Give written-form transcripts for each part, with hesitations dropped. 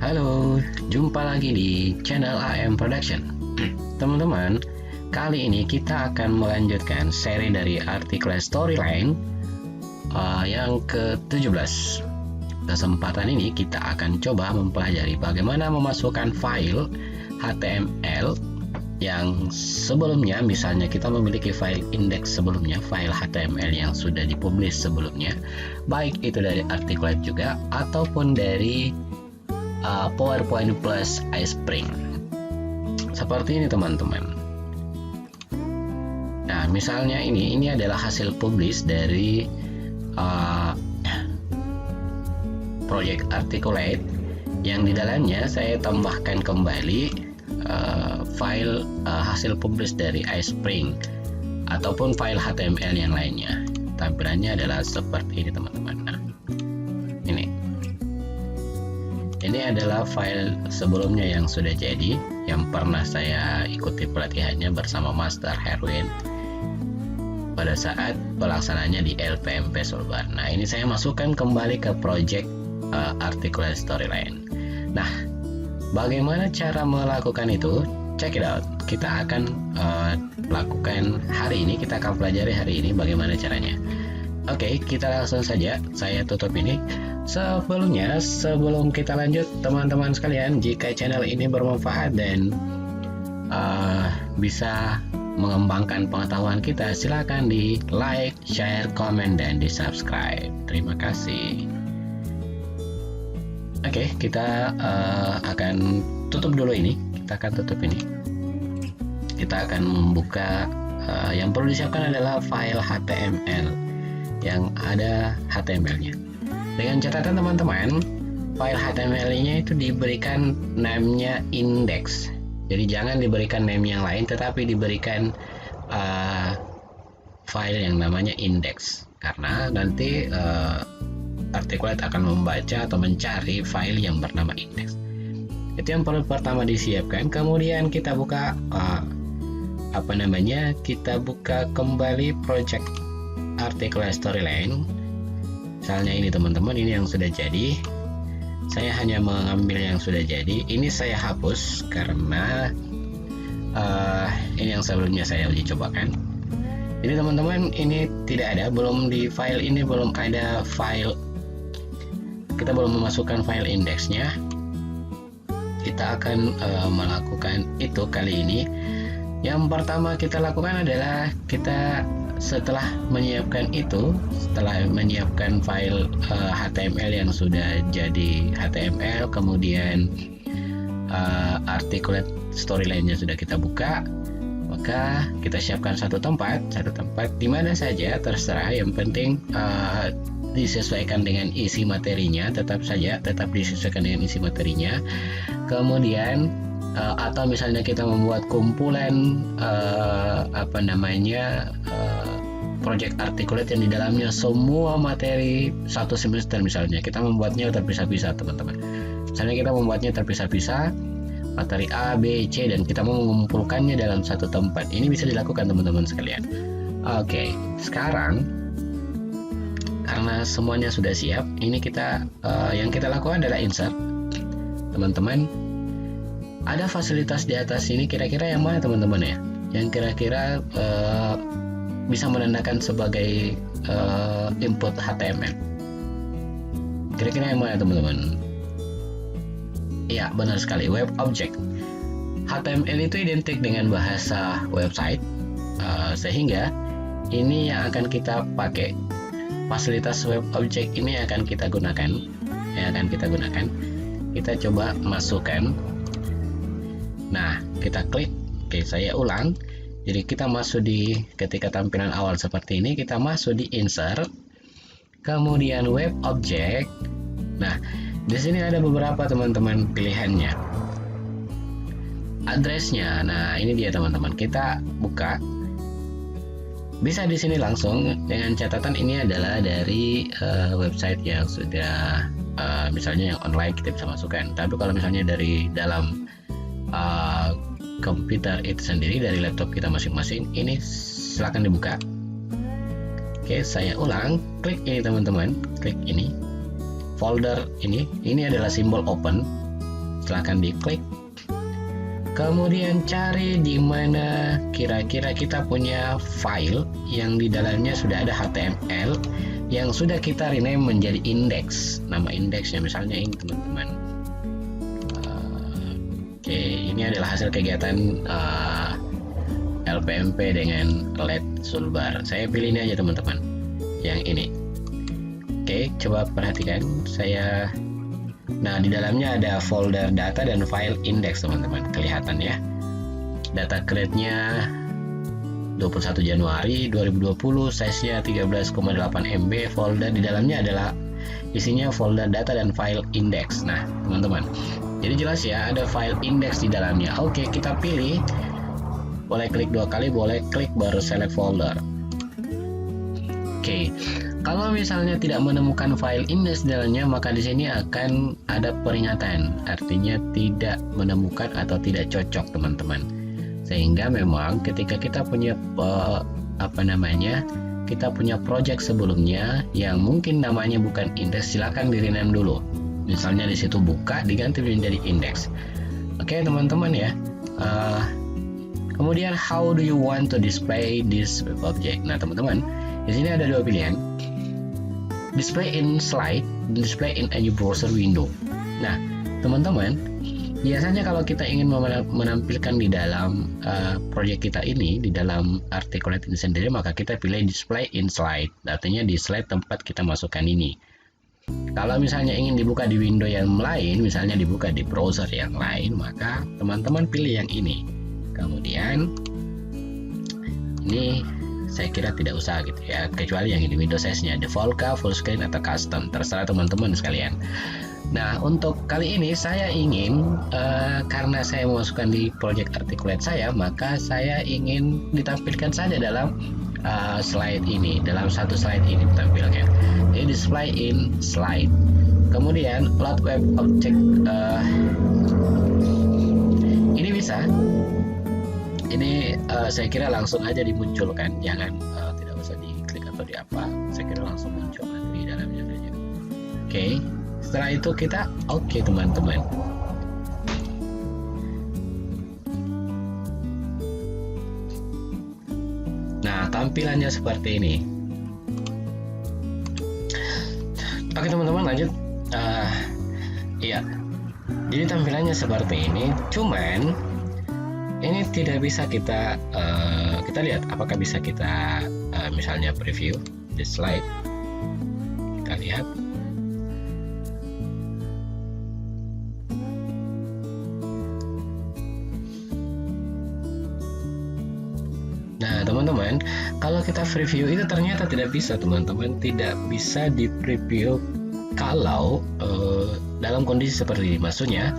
Halo, jumpa lagi di channel AM Production. Teman-teman, kali ini kita akan melanjutkan seri dari artikel Storyline yang ke-17. Kesempatan ini kita akan coba mempelajari bagaimana memasukkan file HTML yang sebelumnya, misalnya kita memiliki file index sebelumnya, file HTML yang sudah dipublish sebelumnya, baik itu dari artikel juga ataupun dari PowerPoint plus iSpring seperti ini teman-teman. Nah, misalnya ini adalah hasil publish dari project Articulate yang di dalamnya saya tambahkan kembali file hasil publish dari iSpring ataupun file HTML yang lainnya. Tampilannya adalah seperti ini teman-teman. Nah, ini adalah file sebelumnya yang sudah jadi, yang pernah saya ikuti pelatihannya bersama Master Herwin pada saat pelaksanaannya di LPMP Sulbar. Nah, ini saya masukkan kembali ke project Articulate Storyline. Nah, bagaimana cara melakukan itu? Check it out. Kita akan lakukan hari ini, kita akan pelajari hari ini bagaimana caranya. Oke, kita langsung saja. Saya tutup ini. Sebelumnya, sebelum kita lanjut, teman-teman sekalian, jika channel ini bermanfaat dan bisa mengembangkan pengetahuan kita, silakan di like, share, komen, dan di subscribe. Terima kasih. Oke, kita akan tutup dulu ini. Kita akan tutup ini. Kita akan membuka. Yang perlu disiapkan adalah file HTML yang ada HTML-nya. Dengan catatan teman-teman, file HTML-nya itu diberikan name-nya index. Jadi jangan diberikan name yang lain, tetapi diberikan file yang namanya index. Karena nanti Articulate akan membaca atau mencari file yang bernama index. Itu yang perlu pertama disiapkan. Kemudian kita buka kita buka kembali project Articulate Storyline. Misalnya ini teman-teman, ini yang sudah jadi. Saya hanya mengambil yang sudah jadi. Ini saya hapus karena ini yang sebelumnya saya uji cobakan. Ini teman-teman, ini tidak ada, belum di file ini belum ada file. Kita belum memasukkan file indeksnya. Kita akan melakukan itu kali ini. Yang pertama kita lakukan adalah kita setelah menyiapkan file HTML yang sudah jadi HTML, kemudian Articulate Storyline-nya sudah kita buka, maka kita siapkan satu tempat di mana saja terserah, yang penting disesuaikan dengan isi materinya, tetap disesuaikan dengan isi materinya. Kemudian atau misalnya kita membuat kumpulan project Articulate yang di dalamnya semua materi satu semester, misalnya kita membuatnya terpisah-pisah teman-teman. Misalnya kita membuatnya terpisah-pisah, materi A, B, C, dan kita mau mengumpulkannya dalam satu tempat. Ini bisa dilakukan teman-teman sekalian. Oke, sekarang karena semuanya sudah siap, ini kita yang kita lakukan adalah insert. Teman-teman, ada fasilitas di atas ini, kira-kira yang mana teman-teman ya? Yang kira-kira bisa menandakan sebagai input HTML. Kira-kira yang mana teman-teman? Ya, benar sekali, web object. HTML itu identik dengan bahasa website, sehingga ini yang akan kita pakai. Fasilitas web object ini akan kita gunakan. Kita coba masukkan. Nah, kita klik. Oke, saya ulang. Jadi kita masuk ketika tampilan awal seperti ini, kita masuk di insert, kemudian web object. Nah, di sini ada beberapa teman-teman pilihannya. Addressnya, nah ini dia teman-teman. Kita buka. Bisa di sini langsung, dengan catatan ini adalah dari website yang sudah misalnya yang online kita bisa masukkan. Tapi kalau misalnya dari dalam komputer itu sendiri, dari laptop kita masing-masing, ini silakan dibuka. Oke, saya ulang, klik ini teman-teman, klik ini folder ini adalah simbol open. silahkan diklik. Kemudian cari di mana kira-kira kita punya file yang di dalamnya sudah ada HTML yang sudah kita rename menjadi index. Nama indeksnya misalnya ini teman-teman. Oke, ini adalah hasil kegiatan LPMP dengan LED Sulbar. Saya pilih ini aja teman-teman, yang ini. Oke, coba perhatikan saya. Nah, di dalamnya ada folder data dan file index teman-teman, kelihatan ya. Data create-nya 21 Januari 2020, size-nya 13,8 MB. Folder di dalamnya adalah isinya folder data dan file index. Nah, teman-teman, jadi jelas ya, ada file index di dalamnya. Oke, kita pilih. Boleh klik 2 kali, boleh klik baru select folder. Oke. Kalau misalnya tidak menemukan file index di dalamnya, maka di sini akan ada peringatan, artinya tidak menemukan atau tidak cocok teman-teman. Sehingga memang ketika kita punya kita punya project sebelumnya yang mungkin namanya bukan index, silakan di-rename dulu. Misalnya di situ buka diganti menjadi index. Oke teman-teman ya. Kemudian how do you want to display this web object? Nah teman-teman, di sini ada dua pilihan. Display in slide, display in any browser window. Nah, teman-teman, biasanya kalau kita ingin menampilkan di dalam project kita ini, di dalam Articulate ini sendiri, maka kita pilih display in slide. Artinya di slide tempat kita masukkan ini. Kalau misalnya ingin dibuka di window yang lain, misalnya dibuka di browser yang lain, maka teman-teman pilih yang ini. Kemudian ini saya kira tidak usah gitu ya, kecuali yang ini window size-nya default kah, full screen atau custom, terserah teman-teman sekalian. Nah, untuk kali ini saya ingin karena saya memasukkan di project Articulate saya, maka saya ingin ditampilkan saja dalam slide ini, dalam satu slide ini ditampilkan. Jadi display in slide. Kemudian load web object ini bisa. Ini saya kira langsung aja dimunculkan, jangan tidak usah diklik atau di apa. Saya kira langsung muncul di dalamnya saja. Oke, setelah itu kita oke teman-teman. Nah, tampilannya seperti ini. Oke teman-teman, lanjut. Iya, jadi tampilannya seperti ini. Cuman ini tidak bisa kita lihat apakah bisa kita misalnya preview di slide. Kita lihat. Nah teman-teman, kalau kita preview itu ternyata tidak bisa teman-teman, tidak bisa di preview kalau dalam kondisi seperti ini. Maksudnya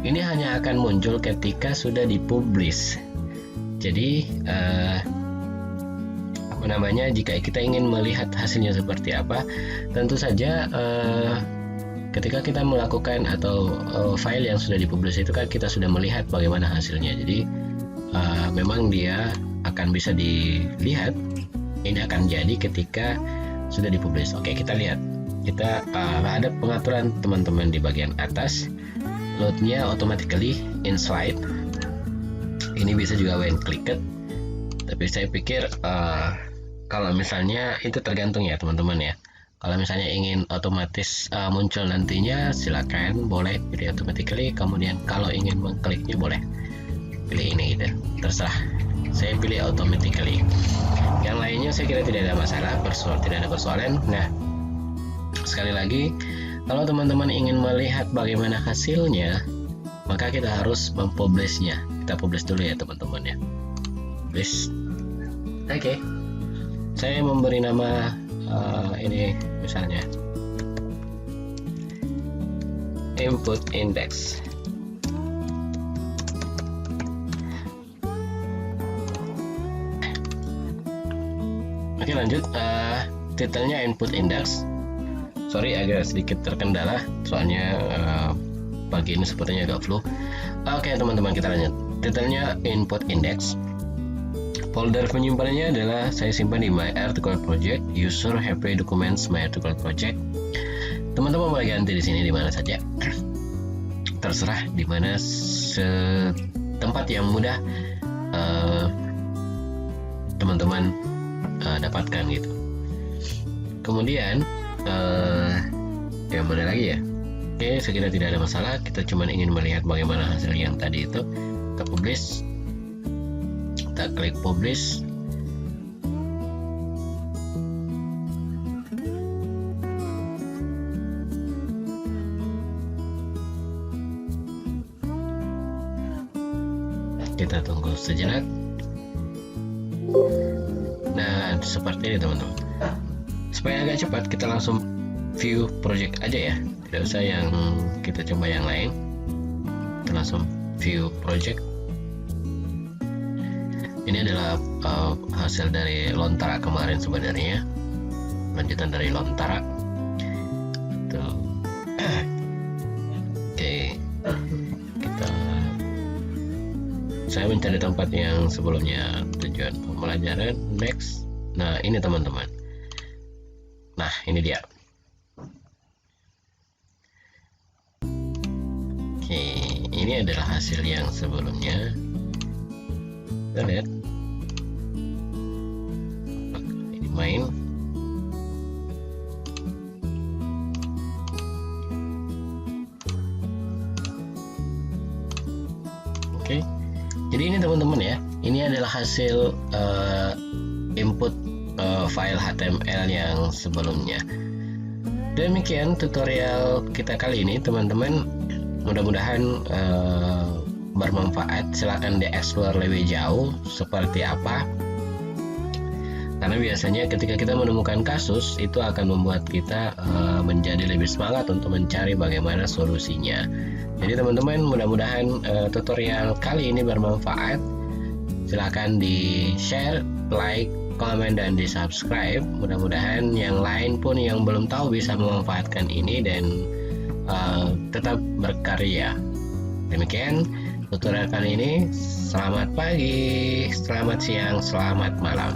ini hanya akan muncul ketika sudah dipublish. Jadi jika kita ingin melihat hasilnya seperti apa, tentu saja ketika kita melakukan atau file yang sudah dipublish itu kan kita sudah melihat bagaimana hasilnya. Jadi memang dia akan bisa dilihat. Ini akan jadi ketika sudah dipublish. Oke, kita lihat. Kita ada pengaturan teman-teman di bagian atas. Loadnya automatically in slide. Ini bisa juga when clicked, tapi saya pikir kalau misalnya itu tergantung ya teman-teman ya. Kalau misalnya ingin otomatis muncul nantinya, silakan boleh pilih automatically. Kemudian kalau ingin mengkliknya boleh pilih ini gitu, terserah. Saya pilih automatically. Yang lainnya saya kira tidak ada masalah, tidak ada persoalan. Nah, sekali lagi, kalau teman-teman ingin melihat bagaimana hasilnya, maka kita harus mempublishnya. Kita publish dulu ya teman-teman ya. Publish. Oke. Saya memberi nama ini misalnya input index. Oke, lanjut. Titelnya input index. Sorry agak sedikit terkendala soalnya pagi ini sepertinya agak flu. Oke teman-teman, kita lanjut. Titelnya input index. Folder penyimpanannya adalah saya simpan di My Articulate Project, User HP Documents My Articulate Project. Teman-teman boleh ganti di sini di mana saja. terserah di mana tempat yang mudah teman-teman dapatkan gitu. Kemudian yang mana lagi ya? Oke, sekira tidak ada masalah. Kita cuma ingin melihat bagaimana hasil yang tadi itu. Kita publish, kita klik publish. Kita tunggu sejenak. Nah, seperti ini teman-teman. Supaya agak cepat, kita langsung view project aja ya. Tidak usah yang kita coba yang lain. Kita langsung view project. Ini adalah hasil dari Lontara kemarin sebenarnya. Lanjutan dari Lontara. Tuh. Oke. Saya mencari tempat yang sebelumnya tujuan pembelajaran. Next. Nah, ini teman-teman. Nah, ini dia. Oke, ini adalah hasil yang sebelumnya. Kita lihat. Ini main. Oke. Jadi ini teman-teman ya, ini adalah hasil input file HTML yang sebelumnya. Demikian tutorial kita kali ini teman-teman, mudah-mudahan bermanfaat. Silahkan dieksplor lebih jauh seperti apa, karena biasanya ketika kita menemukan kasus itu akan membuat kita menjadi lebih semangat untuk mencari bagaimana solusinya. Jadi teman-teman, mudah-mudahan tutorial kali ini bermanfaat. Silahkan di share, like, komen, dan di subscribe. Mudah-mudahan yang lain pun yang belum tahu bisa memanfaatkan ini dan tetap berkarya. Demikian tutorial kali ini. Selamat pagi, selamat siang, selamat malam.